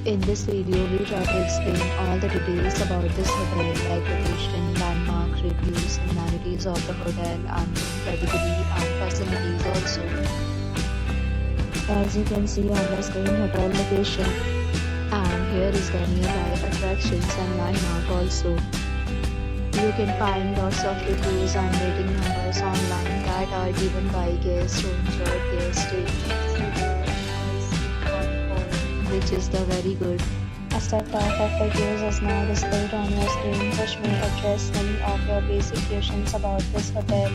In this video, we try to explain all the details about this hotel like location, landmark, reviews, amenities of the hotel, and category and facilities also. As you can see on the screen, hotel location. And here is the nearby attractions and landmark also. You can find lots of reviews and rating numbers online that are given by guests who enjoyed their stay, which is the very good. A set of FAQs is now displayed on your screen, which may address many of your basic questions about this hotel.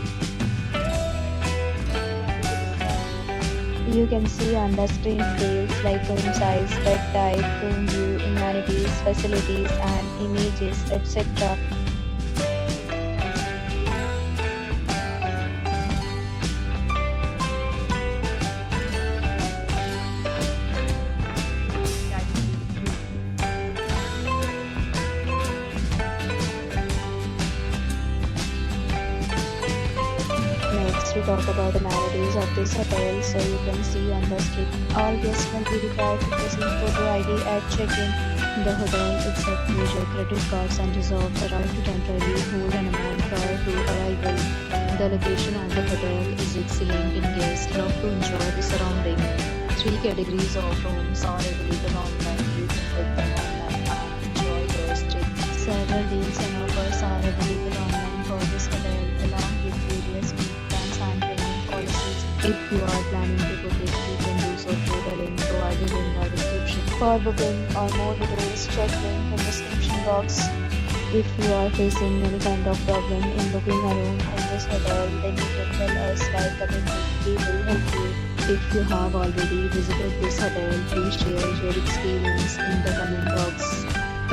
You can see on the screen details like room size, bed type, room view, amenities, facilities and images, etc. Next, we talk about amenities of this hotel. So you can see on the screen, all guests will be required to present photo ID at check-in. The hotel accepts major credit cards and reserves the right to temporarily hold an amount prior to arrival. The location of the hotel is excellent and guests love to enjoy the surrounding. 3 categories of rooms are available online. You can book them online and enjoy your stay. Several deals and offers are available online for this hotel along with various plans and payment policies. If you are planning to book it, you can do so through the link provided in the description. For booking or more details, check link in the description box. If you are facing any kind of problem in booking a room in this hotel, then you can tell us by commenting. We will help you. If you have already visited this hotel, please share your experience in the comment box.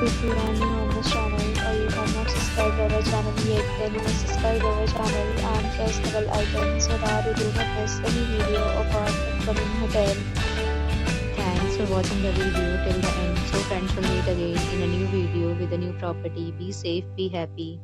If you are new on this channel or you have not subscribed our channel yet, then you must subscribe our channel and press the bell icon so that you do not miss any video of our upcoming hotel. Thanks for watching the video till the end. So friends, will meet again in a new video with a new property. Be safe, be happy.